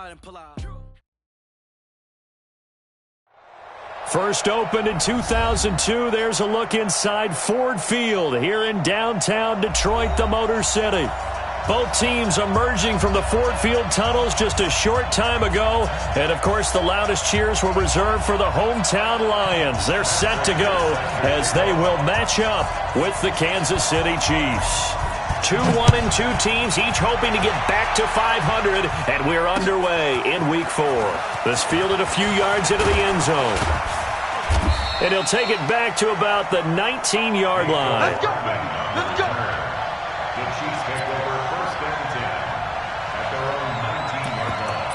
and pull out. First opened in 2002, there's a look inside Ford Field here in downtown Detroit, the Motor City. Both teams emerging from the Ford Field tunnels just a short time ago. And, of course, the loudest cheers were reserved for the hometown Lions. They're set to go as they will match up with the Kansas City Chiefs. 2-1-2 teams, each hoping to get back to 500, and we're underway in Week 4. This fielded a few yards into the end zone. And he'll take it back to about the 19-yard line. Let's go. Let's go. The Chiefs take over first and 10 at their own 19-yard line.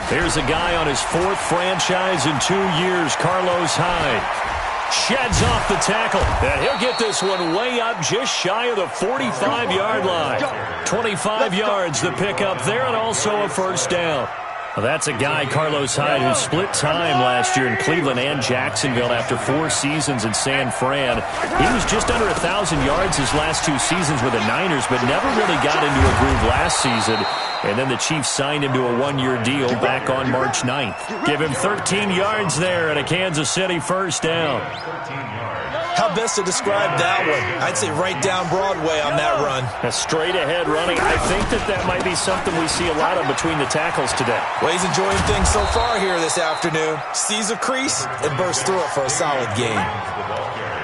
Here's a guy on his fourth franchise in 2 years, Carlos Hyde. Sheds off the tackle, and he'll get this one way up just shy of the 45-yard line. 25 yards the pickup there, and also a first down. Well, that's a guy, Carlos Hyde, who split time last year in Cleveland and Jacksonville after 4 seasons in San Fran. He was just under 1,000 yards his last 2 seasons with the Niners, but never really got into a groove last season. And then the Chiefs signed him to a 1-year deal back on March 9th. Give him 13 yards there and a Kansas City first down. How best to describe that one? I'd say right down Broadway on that run. A straight-ahead running. I think that might be something we see a lot of between the tackles today. Well, he's enjoying things so far here this afternoon. Sees a crease and bursts through it for a solid game.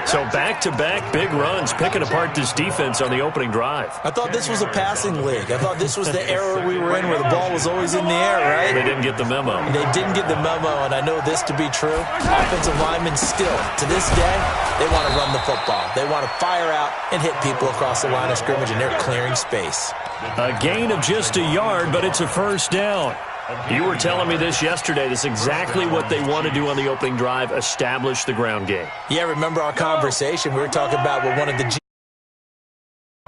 So back-to-back big runs, picking apart this defense on the opening drive. I thought this was a passing league. I thought this was the era we were in where the ball was always in the air, right? They didn't get the memo. They didn't get the memo, and I know this to be true. Offensive linemen still, to this day, they want to run the football. They want to fire out and hit people across the line of scrimmage, and they're clearing space. A gain of just a yard, but it's a first down. You were telling me this yesterday. That's exactly what they want to do on the opening drive, establish the ground game. Yeah, remember our conversation? We were talking about what one of the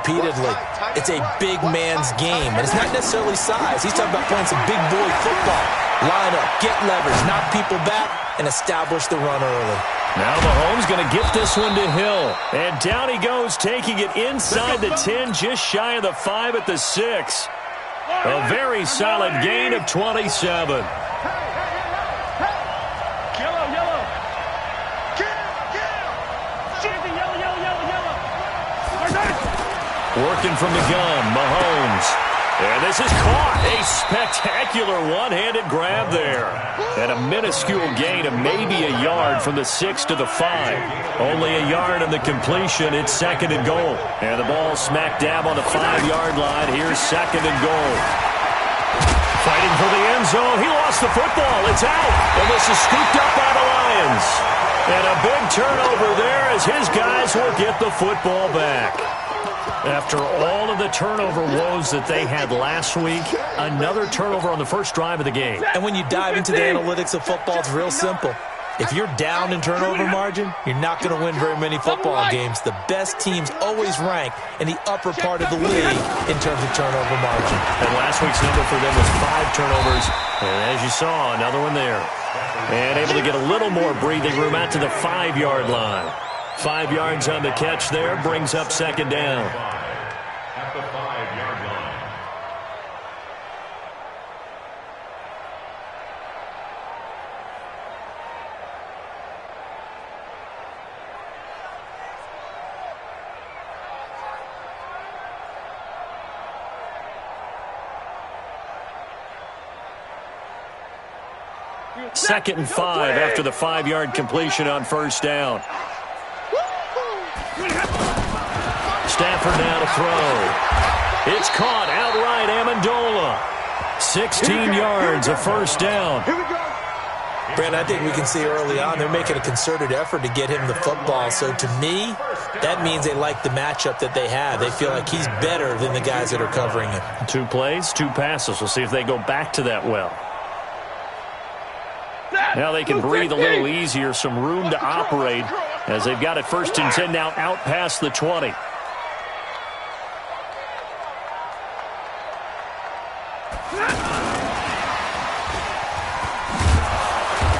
repeatedly. It's a big man's game, and it's not necessarily size. He's talking about playing some big boy football. Line up, get leverage, knock people back, and establish the run early. Now Mahomes going to get this one to Hill. And down he goes, taking it inside the 10, just shy of the 5 at the 6. A very solid gain of 27. Working from the gun, Mahomes. And this is caught. A spectacular one-handed grab there. And a minuscule gain of maybe a yard from the 6 to the 5. Only a yard on the completion. It's second and goal. And the ball smack dab on the 5-yard line. Here's second and goal. Fighting for the end zone. He lost the football. It's out. And this is scooped up by the Lions. And a big turnover there as his guys will get the football back. After all of the turnover woes that they had last week, another turnover on the first drive of the game. And when you dive into the analytics of football, it's real simple. If you're down in turnover margin, you're not going to win very many football games. The best teams always rank in the upper part of the league in terms of turnover margin. And last week's number for them was 5 turnovers. And as you saw, another one there. And able to get a little more breathing room out to the 5-yard line. 5 yards on the catch there, brings up second down. At the 5-yard line. Second and 5 after the 5-yard completion on first down. Stafford now to throw. It's caught outright, Amendola. 16 yards, a first down. Brent, I think we can see early on they're making a concerted effort to get him the football. So to me, that means they like the matchup that they have. They feel like he's better than the guys that are covering him. 2 plays, 2 passes. We'll see if they go back to that well. Now they can breathe a little easier, some room to operate as they've got it 1st and 10 now out past the 20.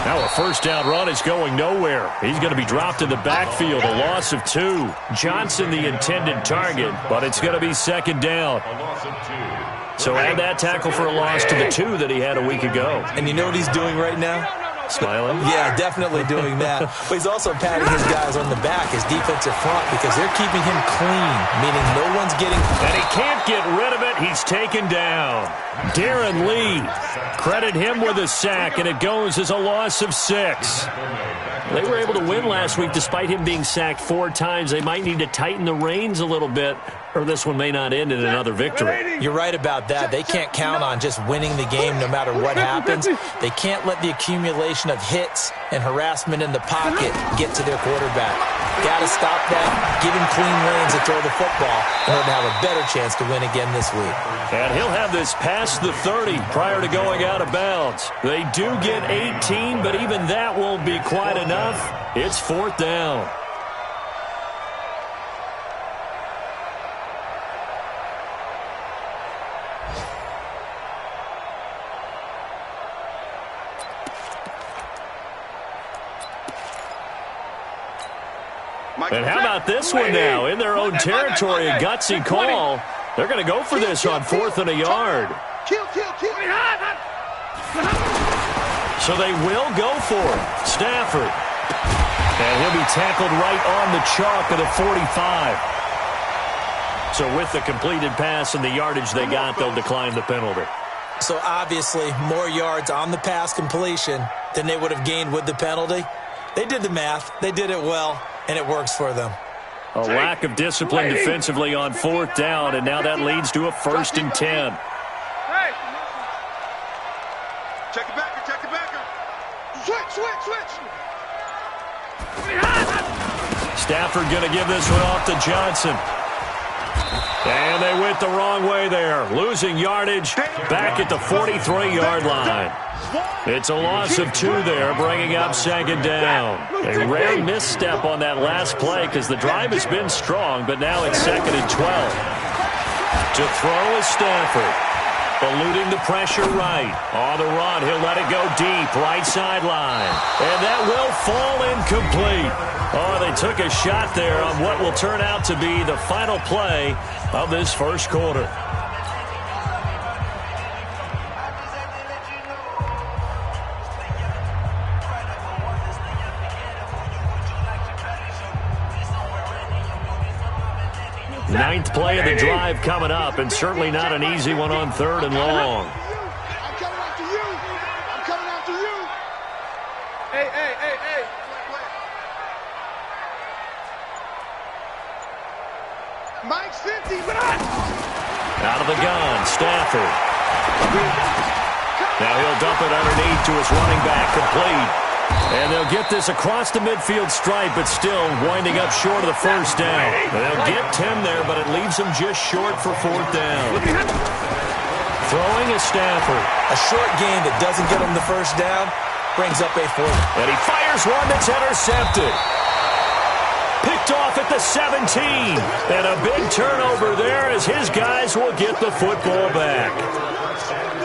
Now a 1st down run is going nowhere. He's going to be dropped in the backfield, a loss of 2. Johnson the intended target, but it's going to be 2nd down. So add that tackle for a loss to the 2 that he had a week ago. And you know what he's doing right now? Smiling? Yeah, definitely doing that. But he's also patting his guys on the back, his defensive front, because they're keeping him clean, meaning no one's getting... And he can't get rid of it. He's taken down. Darren Lee, credit him with a sack, and it goes as a loss of 6. They were able to win last week despite him being sacked 4 times. They might need to tighten the reins a little bit, or this one may not end in another victory. You're right about that. They can't count on just winning the game no matter what happens. They can't let the accumulation of hits and harassment in the pocket get to their quarterback. Got to stop that, give him clean reins to throw the football in order to have a better chance to win again this week. And he'll have this past the 30 prior to going out of bounds. They do get 18, but even that won't be quite enough. It's 4th down. And how about this one now? In their own territory, a gutsy call. They're going to go for this on 4th and a yard. So they will go for it. Stafford. And he'll be tackled right on the chalk of the 45. So with the completed pass and the yardage they got, they'll decline the penalty. So obviously more yards on the pass completion than they would have gained with the penalty. They did the math. They did it well, and it works for them. A lack of discipline defensively on 4th down, and now that leads to a 1st and 10. Hey. Check it back, check it back. Switch. Stafford going to give this one off to Johnson. And they went the wrong way there, losing yardage back at the 43-yard line. It's a loss of 2 there, bringing up 2nd down. A rare misstep on that last play because the drive has been strong, but now it's 2nd and 12. To throw is Stafford. Eluding the pressure right. On the run, he'll let it go deep, right sideline. And that will fall incomplete. Oh, they took a shot there on what will turn out to be the final play of this 1st quarter. Ninth play of the drive coming up, and certainly not an easy one on 3rd and long. I'm coming after you. I'm coming after you. Hey. Mike's 50. Out of the gun, Stafford. Now he'll dump it underneath to his running back, complete. And they'll get this across the midfield stripe, but still winding up short of the 1st down. They'll get 10 there, but it leaves them just short for 4th down. Throwing is Stafford. A short game that doesn't get him the 1st down brings up a 4th. And he fires one that's intercepted. Picked off at the 17. And a big turnover there as his guys will get the football back.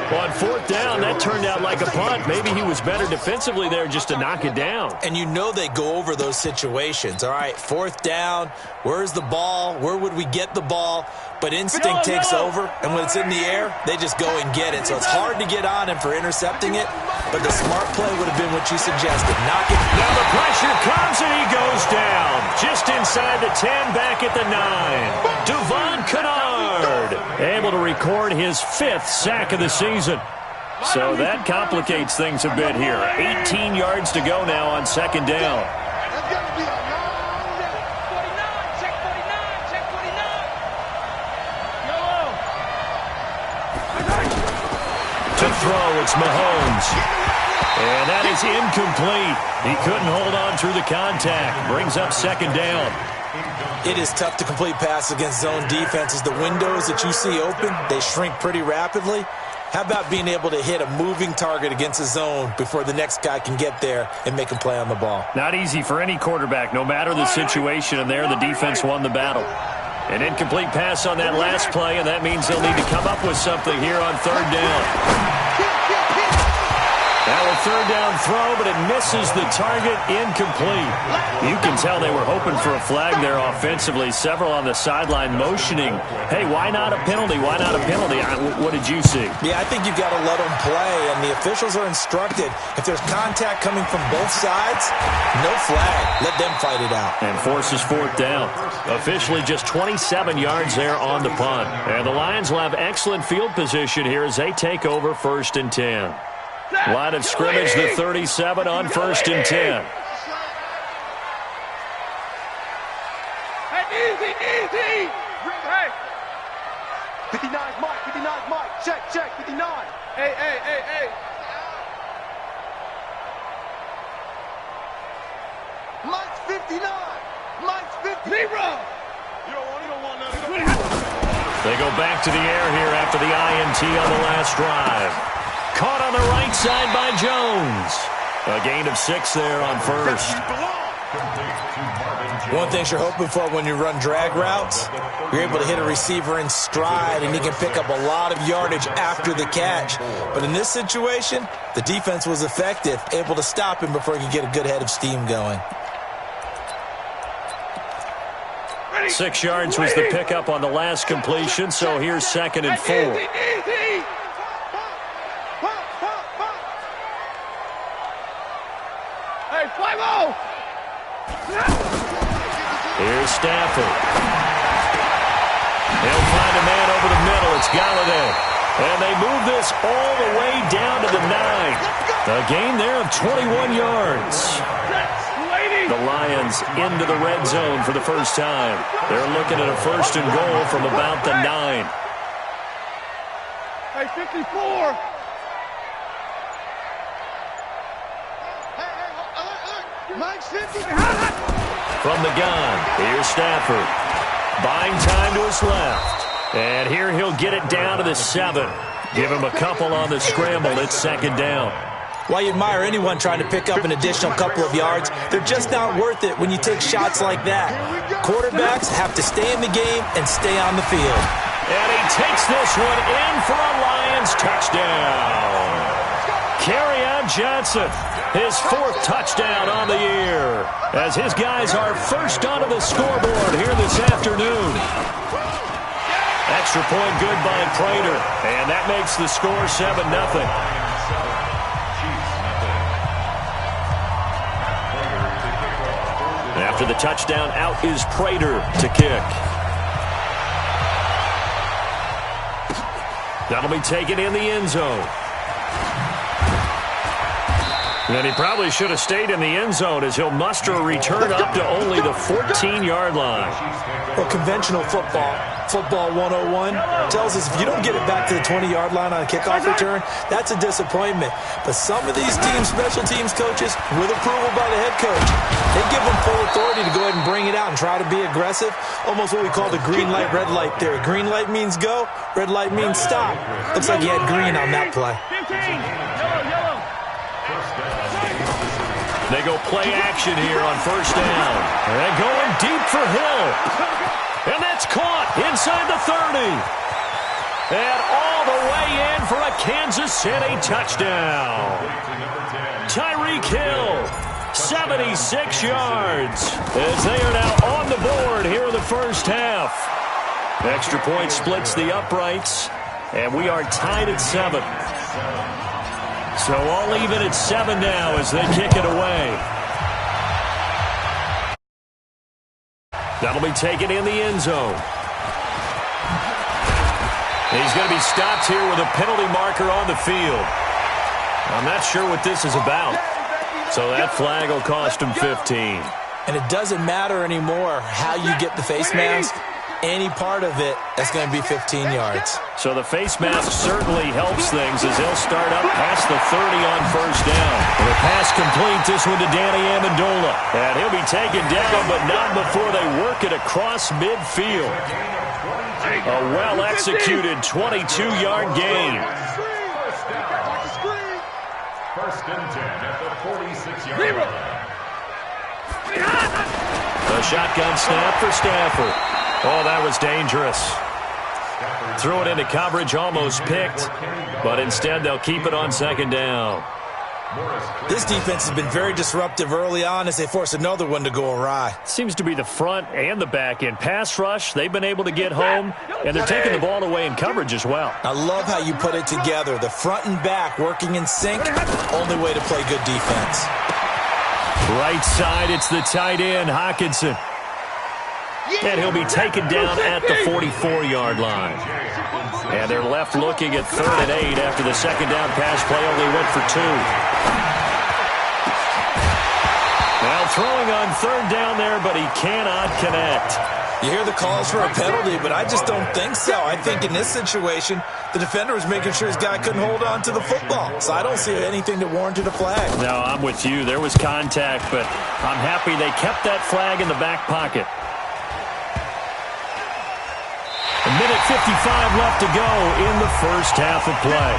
On 4th down, that turned out like a punt. Maybe he was better defensively there just to knock it down. And you know they go over those situations. All right, 4th down, where's the ball? Where would we get the ball? But instinct takes over, and when it's in the air, they just go and get it. So it's hard to get on him for intercepting it, but the smart play would have been what you suggested. Knock it. Now the pressure comes, and he goes down. Just inside the 10, back at the 9. Devon Kennard able to record his 5th sack of the season. So that complicates things a bit here. 18 yards to go now on 2nd down. That's going to be a long day. 49, check 49, check 49. To throw, it's Mahomes. And that is incomplete. He couldn't hold on through the contact. Brings up 2nd down. It is tough to complete passes against zone defenses. The windows that you see open, they shrink pretty rapidly. How about being able to hit a moving target against a zone before the next guy can get there and make a play on the ball? Not easy for any quarterback, no matter the situation, and there the defense won the battle. An incomplete pass on that last play, and that means they'll need to come up with something here on third down. Now a third down throw, but it misses the target, incomplete. You can tell they were hoping for a flag there offensively. Several on the sideline motioning, hey, why not a penalty? Why not a penalty? What did you see? Yeah, I think you've got to let them play, and the officials are instructed. If there's contact coming from both sides, no flag. Let them fight it out. And forces fourth down. Officially just 27 yards there on the punt. And the Lions will have excellent field position here as they take over 1st and 10. Line of scrimmage, the 37 on 1st and 10. Hey, easy. Hey. 59's Mike, 59's Mike. Check, 59. Hey. Mike's 59. Mike's 50. Zero. You don't want nothing. They go back to the air here after the INT on the last drive. Caught on the right side by Jones. A gain of 6 there on first. One thing you're hoping for when you run drag routes, you're able to hit a receiver in stride, and he can pick up a lot of yardage after the catch. But in this situation, the defense was effective, able to stop him before he could get a good head of steam going. 6 yards was the pickup on the last completion, so here's 2nd and 4. Easy. Hey, 5-0. Here's Stafford. He'll find a man over the middle. It's Galladay. And they move this all the way down to the 9. A gain there of 21 yards. The Lions into the red zone for the first time. They're looking at a 1st and goal from about the 9. Hey, 54. Mike's 50. From the gun, here's Stafford. Buying time to his left. And here he'll get it down to the 7. Give him a couple on the scramble. It's 2nd down. While you admire anyone trying to pick up an additional couple of yards, they're just not worth it when you take shots like that. Quarterbacks have to stay in the game and stay on the field. And he takes this one in for a Lions touchdown. Kerryon Johnson, his 4th touchdown on the year, as his guys are first onto the scoreboard here this afternoon. Extra point good by Prater, and that makes the score 7-0. After the touchdown, out is Prater to kick. That'll be taken in the end zone. And he probably should have stayed in the end zone as he'll muster a return up to only the 14-yard line. Well, conventional football 101, tells us if you don't get it back to the 20-yard line on a kickoff return, that's a disappointment. But some of these teams, special teams coaches, with approval by the head coach, they give them full authority to go ahead and bring it out and try to be aggressive, almost what we call the green light, red light theory. Green light means go, red light means stop. Looks like he had green on that play. 15. Yellow. They go play action here on 1st down. And going deep for Hill. And that's caught inside the 30. And all the way in for a Kansas City touchdown. Tyreek Hill, 76 yards, as they are now on the board here in the first half. Extra point splits the uprights, and we are tied at 7. So all even at 7 now as they kick it away. That'll be taken in the end zone. He's going to be stopped here with a penalty marker on the field. I'm not sure what this is about. So that flag will cost him 15. And it doesn't matter anymore how you get the face mask. Any part of it, that's going to be 15 yards. So the face mask certainly helps things as he'll start up past the 30 on 1st down. And the pass complete, this one to Danny Amendola. And he'll be taken down, but not before they work it across midfield. A well-executed 22-yard gain. First and 10 at the 46-yard line. The shotgun snap for Stafford. Oh, that was dangerous. Threw it into coverage, almost picked, but instead they'll keep it on second down. This defense has been very disruptive early on as they force another one to go awry. Seems to be the front and the back end. Pass rush, they've been able to get home, and they're taking the ball away in coverage as well. I love how you put it together. The front and back working in sync, only way to play good defense. Right side, it's the tight end, Hockenson. And he'll be taken down at the 44-yard line. And they're left looking at 3rd and 8 after the second down pass play only went for 2. Now throwing on 3rd down there, but he cannot connect. You hear the calls for a penalty, but I just don't think so. I think in this situation, the defender was making sure his guy couldn't hold on to the football. So I don't see anything that warranted a flag. No, I'm with you. There was contact, but I'm happy they kept that flag in the back pocket. A minute 55 left to go in the first half of play.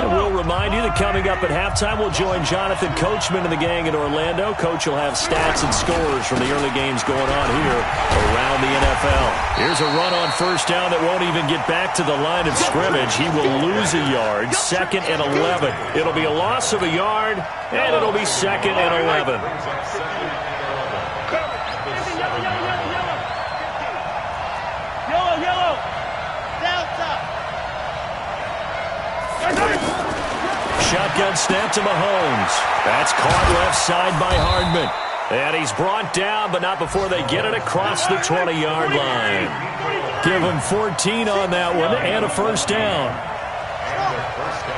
And we'll remind you that coming up at halftime, we'll join Jonathan Coachman and the gang in Orlando. Coach will have stats and scores from the early games going on here around the NFL. Here's a run on first down that won't even get back to the line of scrimmage. He will lose a yard, 2nd and 11. It'll be a loss of a yard, and it'll be 2nd and 11. Shotgun snap to Mahomes. That's caught left side by Hardman. And he's brought down, but not before they get it across the 20-yard line. Give him 14 on that one and a first down.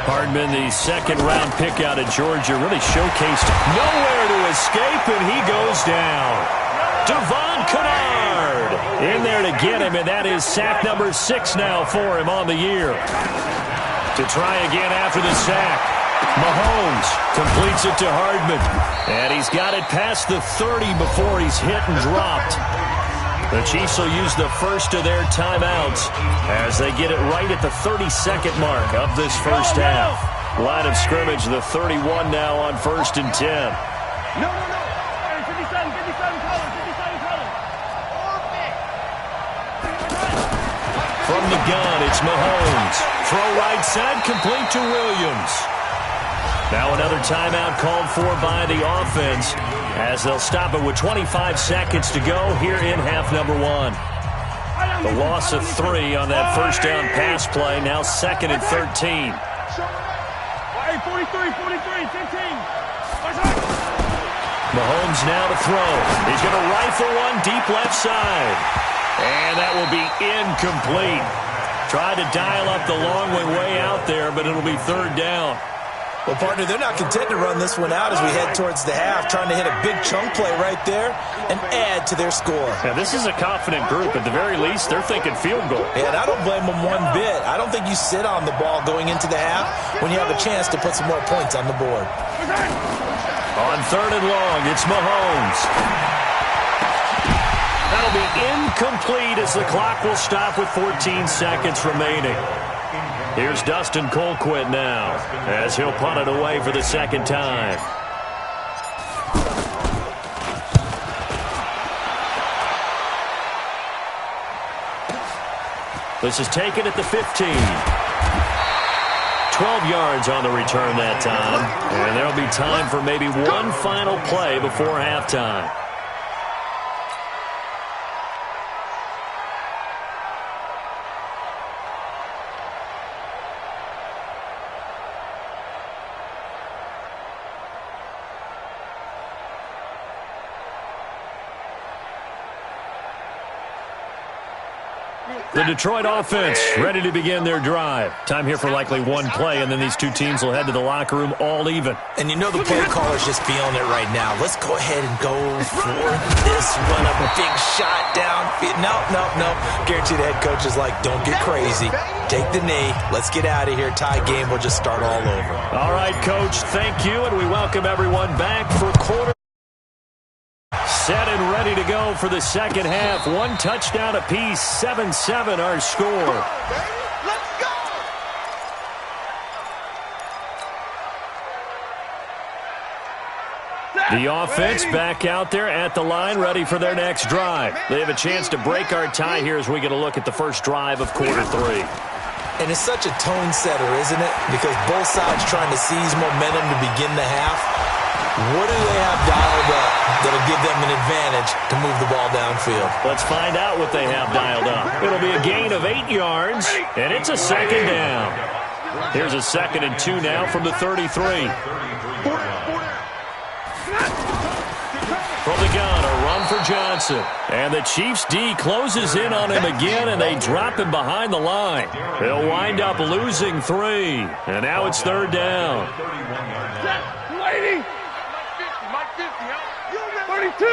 Hardman, the second-round pick out of Georgia, really showcased nowhere to escape, and he goes down. Devon Kennard in there to get him, and that is sack number 6 now for him on the year. To try again after the sack. Mahomes completes it to Hardman. And he's got it past the 30 before he's hit and dropped. The Chiefs will use the first of their timeouts as they get it right at the 32nd mark of this first half. Line of scrimmage, the 31 now on 1st and 10. No. Hey, 57 colors. From the gun, it's Mahomes. Throw right side, complete to Williams. Now another timeout called for by the offense as they'll stop it with 25 seconds to go here in half number 1. The loss of 3 on that first down pass play, now 2nd and 13. Hey, 43, 15. Mahomes now to throw. He's going to rifle one deep left side. And that will be incomplete. Tried to dial up the long way out there, but it'll be 3rd down. Well, partner, they're not content to run this one out as we head towards the half, trying to hit a big chunk play right there and add to their score. Now, this is a confident group. At the very least, they're thinking field goal. And I don't blame them one bit. I don't think you sit on the ball going into the half when you have a chance to put some more points on the board. On 3rd and long, it's Mahomes. That'll be incomplete as the clock will stop with 14 seconds remaining. Here's Dustin Colquitt now as he'll punt it away for the second time. This is taken at the 15. 12 yards on the return that time. And there'll be time for maybe one final play before halftime. The Detroit offense ready to begin their drive. Time here for likely one play, and then these two teams will head to the locker room all even. And you know the play caller's just feeling it right now. Let's go ahead and go for this one. A big shot down. No. Guarantee the head coach is like, don't get crazy. Take the knee. Let's get out of here. Tie game. We'll just start all over. All right, Coach. Thank you, and we welcome everyone back for quarter. set and ready to go for the second half. One touchdown apiece, 7-7 our score. The offense back out there at the line, ready for their next drive. They have a chance to break our tie here as we get a look at the first drive of quarter 3. And it's such a tone setter, isn't it? Because both sides trying to seize momentum to begin the half. What do they have dialed up that'll give them an advantage to move the ball downfield? Let's find out what they have dialed up. It'll be a gain of 8 yards, and it's a second down. Here's a 2nd and 2 now from the 33. From the gun, a run for Johnson. And the Chiefs' D closes in on him again, and they drop him behind the line. They'll wind up losing 3. And now it's 3rd down. 32.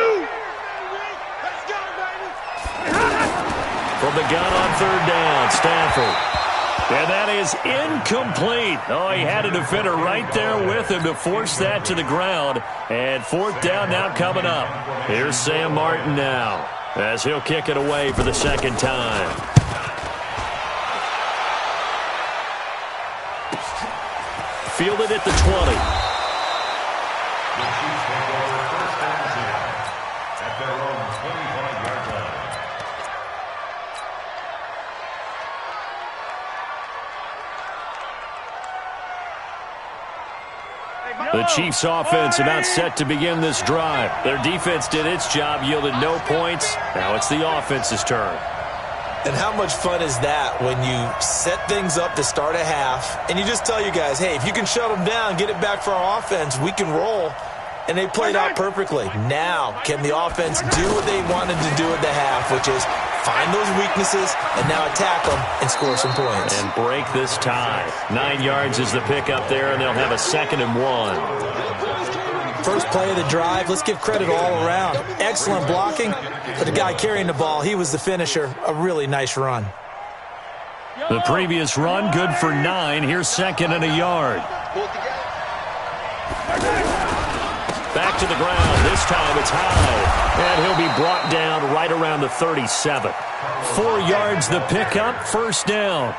From the gun on 3rd down, Stafford. And that is incomplete. Oh, he had a defender right there with him to force that to the ground. And 4th down now coming up. Here's Sam Martin now as he'll kick it away for the second time. Fielded at the 20. The Chiefs' offense about set to begin this drive. Their defense did its job, yielded no points. Now it's the offense's turn. And how much fun is that when you set things up to start a half and you just tell you guys, hey, if you can shut them down, get it back for our offense, we can roll. And they played out perfectly. Now, can the offense do what they wanted to do at the half, which is find those weaknesses and now attack them and score some points. And break this tie. 9 yards is the pickup there, and they'll have a 2nd and 1. First play of the drive, let's give credit all around. Excellent blocking, but the guy carrying the ball, he was the finisher. A really nice run. The previous run, good for 9. Here's 2nd and a yard. Back to the ground. This time it's high. And he'll be brought down right around the 37. 4 yards the pickup. 1st down.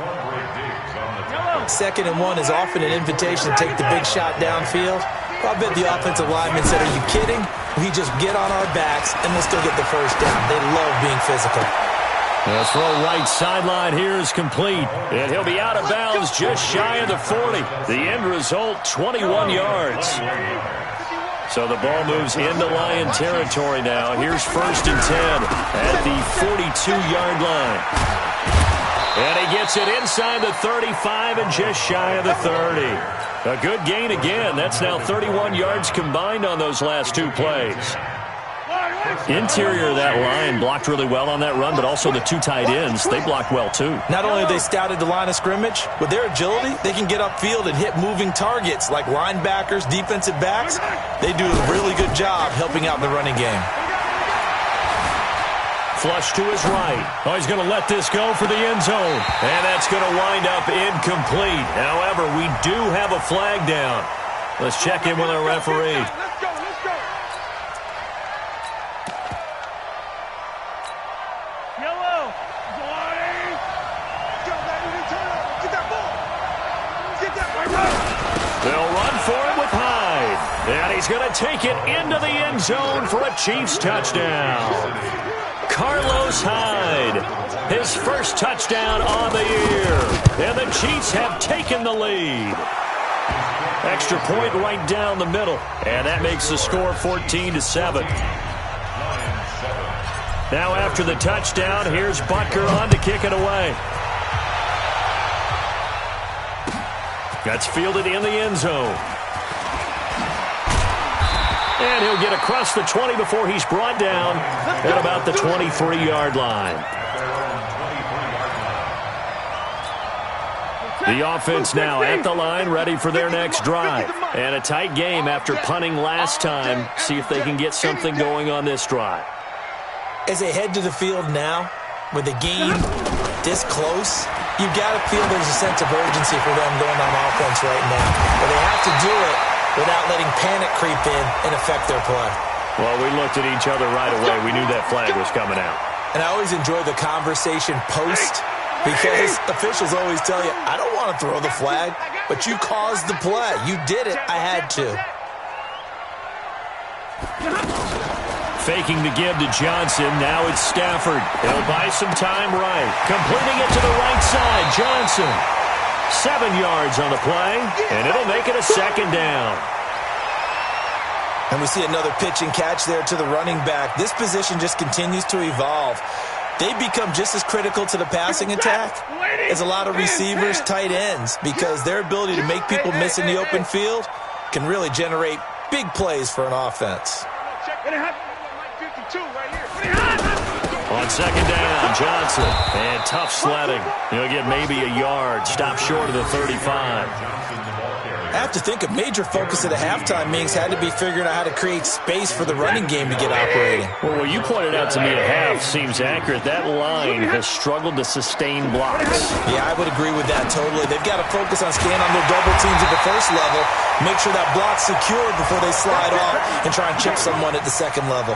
2nd and 1 is often an invitation to take the big shot downfield. I bet the offensive lineman said, are you kidding? We just get on our backs and we'll still get the 1st down. They love being physical. The throw right sideline here is complete. And he'll be out of bounds just shy of the 40. The end result, 21 yards. So the ball moves into Lion territory now. Here's 1st and 10 at the 42-yard line. And he gets it inside the 35 and just shy of the 30. A good gain again. That's now 31 yards combined on those last 2 plays. Interior of that line blocked really well on that run, but also the 2 tight ends, they blocked well too. Not only have they scouted the line of scrimmage, with their agility, they can get upfield and hit moving targets like linebackers, defensive backs. They do a really good job helping out in the running game. Flush to his right. Oh, he's going to let this go for the end zone. And that's going to wind up incomplete. However, we do have a flag down. Let's check in with our referee. They'll run for it with Hyde. And he's going to take it into the end zone for a Chiefs touchdown. Carlos Hyde, his first touchdown on the year. And the Chiefs have taken the lead. Extra point right down the middle. And that makes the score 14-7. Now after the touchdown, here's Butker on to kick it away. That's fielded in the end zone. And he'll get across the 20 before he's brought down at about the 23-yard line. The offense now at the line, ready for their next drive. And a tight game after punting last time. See if they can get something going on this drive. As they head to the field now, with the game this close, you've got to feel there's a sense of urgency for them going on offense right now. But they have to do it without letting panic creep in and affect their play. Well, we looked at each other right away. We knew that flag was coming out. And I always enjoy the conversation post because officials always tell you, I don't want to throw the flag, but you caused the play. You did it. I had to. Faking the give to Johnson. Now it's Stafford. He'll buy some time right. Completing it to the right side. Johnson. 7 yards on the play, and it'll make it a second down. And we see another pitch and catch there to the running back. This position just continues to evolve. They become just as critical to the passing attack as a lot of receivers, tight ends, because their ability to make people miss in the open field can really generate big plays for an offense. On second down, Johnson. And tough sledding. He'll get maybe a yard. Stop short of the 35. I have to think a major focus at the halftime, Minks, had to be figuring out how to create space for the running game to get operating. Well, what you pointed out to me at half seems accurate. That line has struggled to sustain blocks. Yeah, I would agree with that totally. They've got to focus on staying on their double teams at the first level, make sure that block's secure before they slide off and try and chip someone at the second level.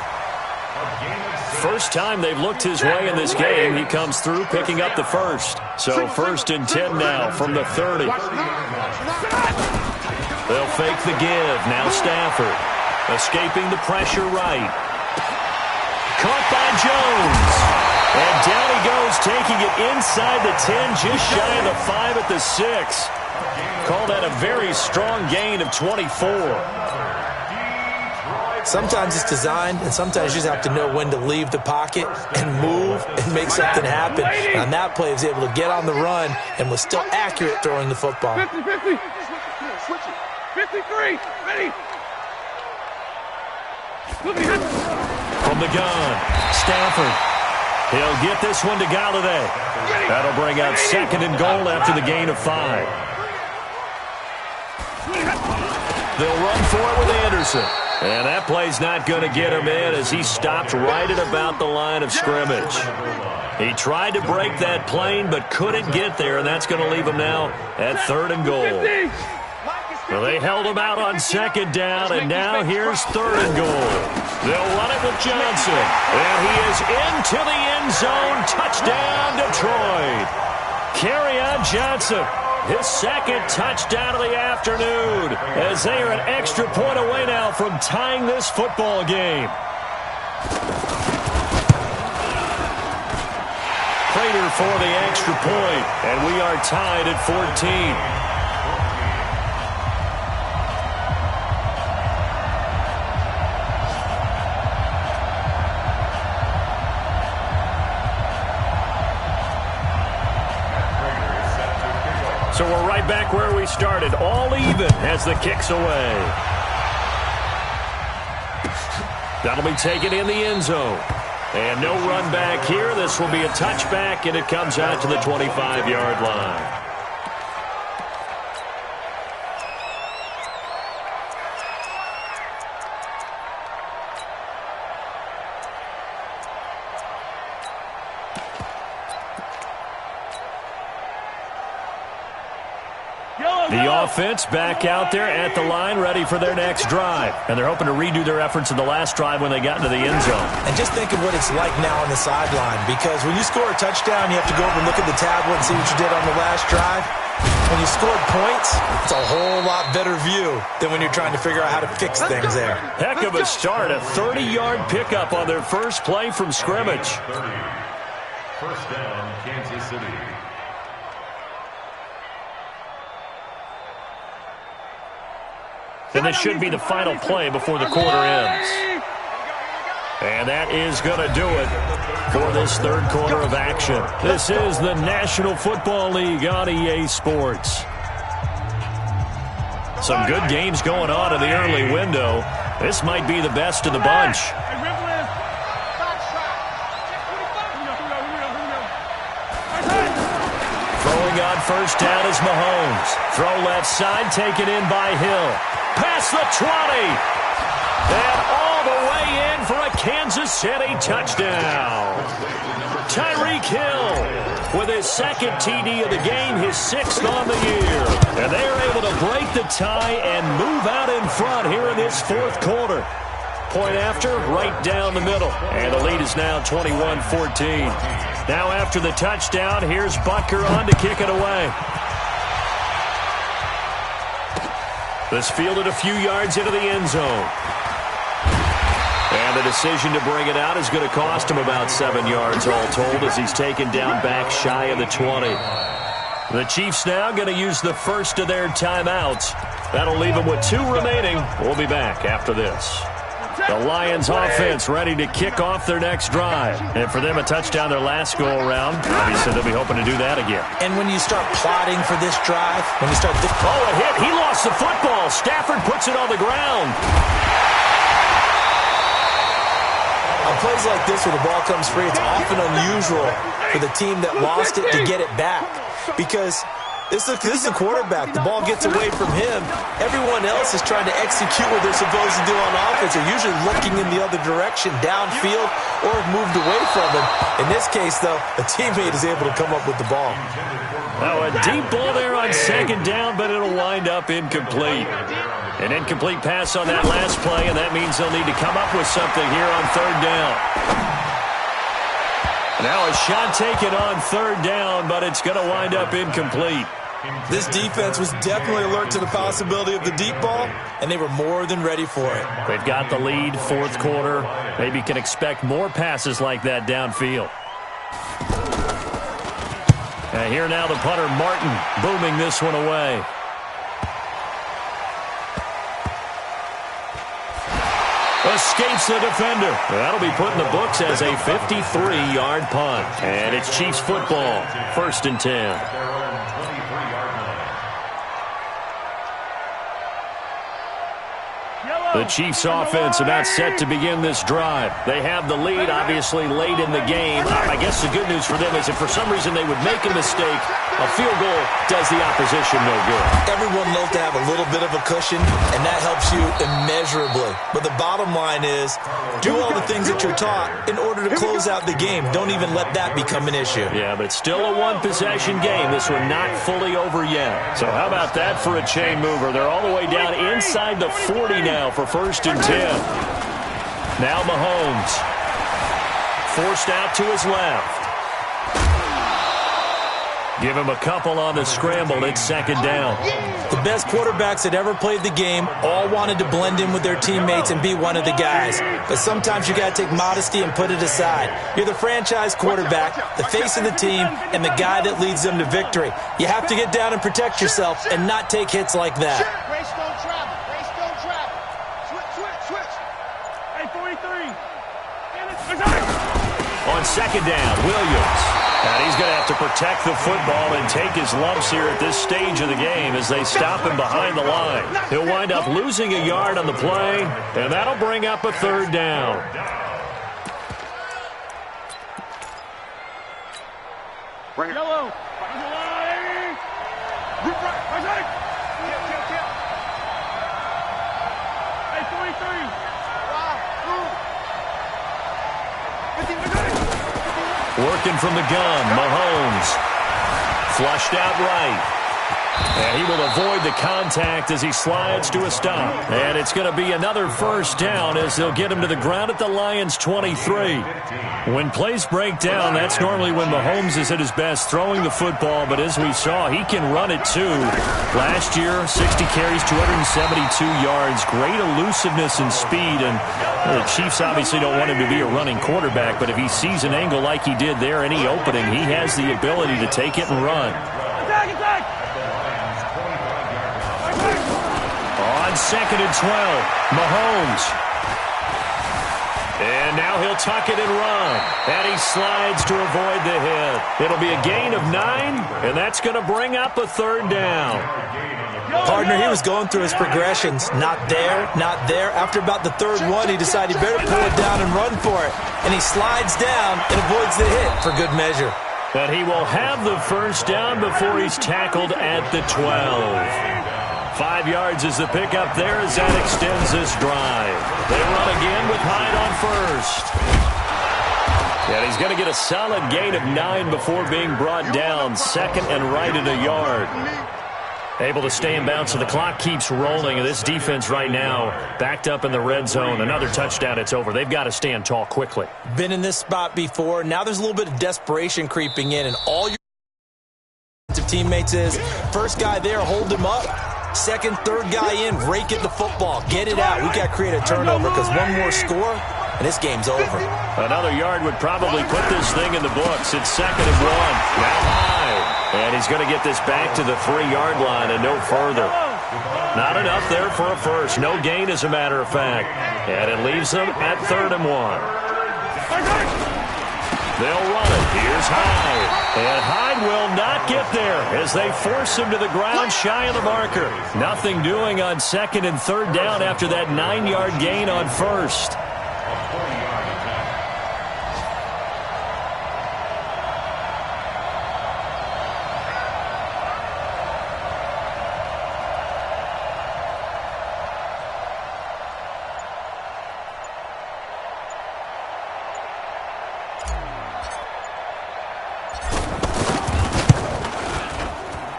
First time they've looked his way in this game, he comes through picking up the first. So 1st and 10 now from the 30. They'll fake the give. Now Stafford. Escaping the pressure right. Caught by Jones. And down he goes, taking it inside the 10, just shy of the 5 at the 6. Call that a very strong gain of 24. Sometimes it's designed, and sometimes you just have to know when to leave the pocket and move and make something happen. And on that play, he was able to get on the run and was still accurate throwing the football. 50, 50. 53, ready. From the gun, Stafford. He'll get this one to Galladay. That'll bring out 2nd and goal after the gain of 5. They'll run for it with Anderson. And that play's not going to get him in as he stopped right at about the line of scrimmage. He tried to break that plane but couldn't get there, and that's going to leave him now at 3rd and goal. Well, they held him out on 2nd down, and now here's 3rd and goal. They'll run it with Johnson, and he is into the end zone. Touchdown, Detroit. Kerryon Johnson. His 2nd touchdown of the afternoon as they are an extra point away now from tying this football game. Prater for the extra point, and we are tied at 14. So we're right back where we started, all even as the kick's away. That'll be taken in the end zone. And no run back here. This will be a touchback, and it comes out to the 25-yard line. The offense back out there at the line, ready for their next drive. And they're hoping to redo their efforts in the last drive when they got into the end zone. And just think of what it's like now on the sideline, because when you score a touchdown, you have to go over and look at the tablet and see what you did on the last drive. When you scored points, it's a whole lot better view than when you're trying to figure out how to fix things there. Heck of a start, a 30-yard pickup on their first play from scrimmage. 1st down, Kansas City. And this should be the final play before the quarter ends. And that is going to do it for this 3rd quarter of action. This is the National Football League on EA Sports. Some good games going on in the early window. This might be the best of the bunch. Throwing on 1st down is Mahomes. Throw left side, taken in by Hill. Past the 20. And all the way in for a Kansas City touchdown. Tyreek Hill with his 2nd TD of the game, his 6th on the year. And they are able to break the tie and move out in front here in this 4th quarter. point after, right down the middle. And the lead is now 21-14. Now after the touchdown, here's Butker on to kick it away. This fielded a few yards into the end zone. And the decision to bring it out is going to cost him about 7 yards all told as he's taken down back shy of the 20. The Chiefs now going to use the first of their timeouts. That'll leave them with 2 remaining. We'll be back after this. The Lions offense ready to kick off their next drive. And for them, a touchdown their last go-around. Obviously, they'll be hoping to do that again. And when you start plotting for this drive, when you start... Oh, a hit. He lost the football. Stafford puts it on the ground. On plays like this where the ball comes free, it's often unusual for the team that lost it to get it back. Because this is a quarterback. The ball gets away from him. Everyone else is trying to execute what they're supposed to do on offense. They're usually looking in the other direction, downfield, or have moved away from him. In this case, though, a teammate is able to come up with the ball. Now a deep ball there on second down, but it'll wind up incomplete. An incomplete pass on that last play, and that means they'll need to come up with something here on third down. Now a shot taken on third down, but it's going to wind up incomplete. This defense was definitely alert to the possibility of the deep ball, and they were more than ready for it. They've got the lead, fourth quarter. Maybe can expect more passes like that downfield. And here now the punter, Martin, booming this one away. Escapes the defender. That'll be put in the books as a 53-yard punt. And it's Chiefs football, 1st and 10. The Chiefs offense about set to begin this drive. They have the lead, obviously, late in the game. I guess the good news for them is if for some reason they would make a mistake, a field goal does the opposition no good. Everyone loves to have a little bit of a cushion, and that helps you immeasurably. But the bottom line is, do all the things that you're taught in order to close out the game. Don't even let that become an issue. Yeah, but it's still a one-possession game. This one not fully over yet. So how about that for a chain mover? They're all the way down inside the 40 now for 1st and 10. Now Mahomes. Forced out to his left. Give him a couple on the scramble. It's second down. The best quarterbacks that ever played the game all wanted to blend in with their teammates and be one of the guys. But sometimes you got to take modesty and put it aside. You're the franchise quarterback, the face of the team, and the guy that leads them to victory. You have to get down and protect yourself and not take hits like that. Race don't travel. Race don't travel. Switch. Hey, 43. On second down, Williams. And he's going to have to protect the football and take his lumps here at this stage of the game as they stop him behind the line. He'll wind up losing a yard on the play, and that'll bring up a third down. Bring it. Yellow. Hey, 43. Working from the gun, Mahomes. Flushed out right. And he will avoid the contact as he slides to a stop. And it's going to be another first down as they'll get him to the ground at the Lions' 23. When plays break down, that's normally when Mahomes is at his best throwing the football. But as we saw, he can run it too. Last year, 60 carries, 272 yards. Great elusiveness and speed. And the Chiefs obviously don't want him to be a running quarterback. But if he sees an angle like he did there, any opening, he has the ability to take it and run. Attack! On 2nd and 12, Mahomes. And now he'll tuck it and run. And he slides to avoid the hit. It'll be a gain of 9, and that's going to bring up a third down. Partner, he was going through his progressions. Not there, not there. After about the third one, he decided he better pull it down and run for it. And he slides down and avoids the hit for good measure. And he will have the first down before he's tackled at the 12. 5 yards is the pickup there as that extends this drive. They run again with Hyde on first. And he's going to get a solid gain of 9 before being brought down. 2nd and right at a yard. Able to stay in bounds, so the clock keeps rolling. And this defense right now backed up in the red zone. Another touchdown, it's over. They've got to stand tall quickly. Been in this spot before. Now there's a little bit of desperation creeping in, and all your teammates is, first guy there, hold him up. Second, third guy in, rake at the football. Get it out. We've got to create a turnover because one more score, and this game's over. Another yard would probably put this thing in the books. It's 2nd and 1. Now high. And he's going to get this back to the 3-yard line and no further. Not enough there for a first. No gain, as a matter of fact. And it leaves them at 3rd and 1. They'll run it. Here's Hyde. And Hyde will not get there as they force him to the ground shy of the marker. Nothing doing on 2nd and 3rd down after that 9-yard gain on 1st.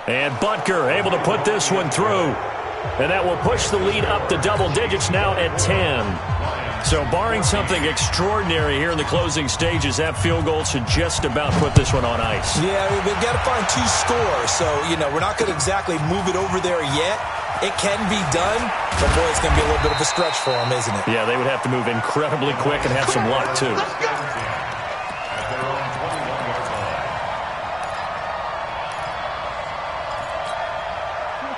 And Butker able to put this one through. And that will push the lead up to double digits now at 10. So barring something extraordinary here in the closing stages, that field goal should just about put this one on ice. Yeah, we've got to find 2 scores. So, we're not going to exactly move it over there yet. It can be done, but boy, it's going to be a little bit of a stretch for them, isn't it? Yeah, they would have to move incredibly quick and have some luck, too.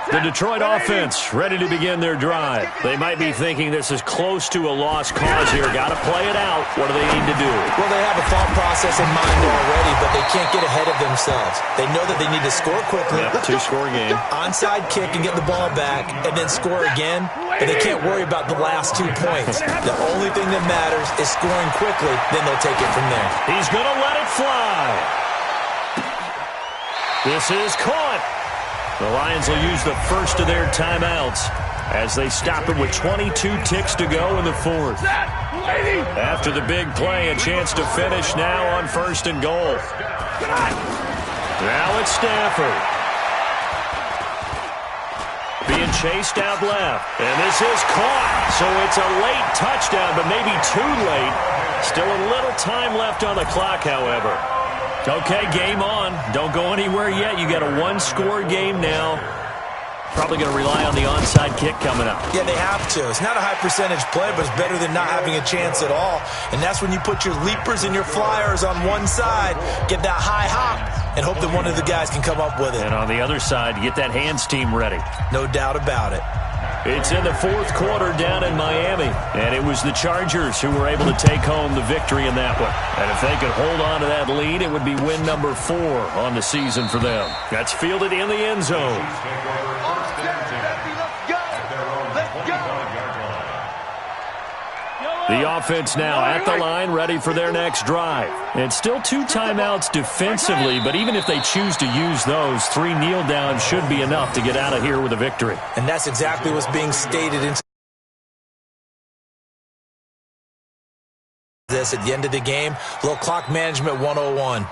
The Detroit offense ready to begin their drive. They might be thinking this is close to a lost cause here. Got to play it out. What do they need to do? Well, they have a thought process in mind already, but they can't get ahead of themselves. They know that they need to score quickly. Yep, 2-score game. Onside kick and get the ball back, and then score again. But they can't worry about the last 2 points. The only thing that matters is scoring quickly. Then they'll take it from there. He's going to let it fly. This is caught. The Lions will use the first of their timeouts as they stop it with 22 ticks to go in the 4th. After the big play, a chance to finish now on 1st and goal. Now it's Stafford. Being chased out left. And this is caught. So it's a late touchdown, but maybe too late. Still a little time left on the clock, however. Okay, game on. Don't go anywhere yet. You got a 1-score game now. Probably going to rely on the onside kick coming up. Yeah, they have to. It's not a high-percentage play, but it's better than not having a chance at all. And that's when you put your leapers and your flyers on one side, get that high hop, and hope that one of the guys can come up with it. And on the other side, you get that hands team ready. No doubt about it. It's in the 4th quarter down in Miami, and it was the Chargers who were able to take home the victory in that one. And if they could hold on to that lead, it would be win number 4 on the season for them. That's fielded in the end zone. The offense now at the line, ready for their next drive. And still 2 timeouts defensively, but even if they choose to use those, 3 kneel downs should be enough to get out of here with a victory. And that's exactly what's being stated in this at the end of the game. Little clock management 101.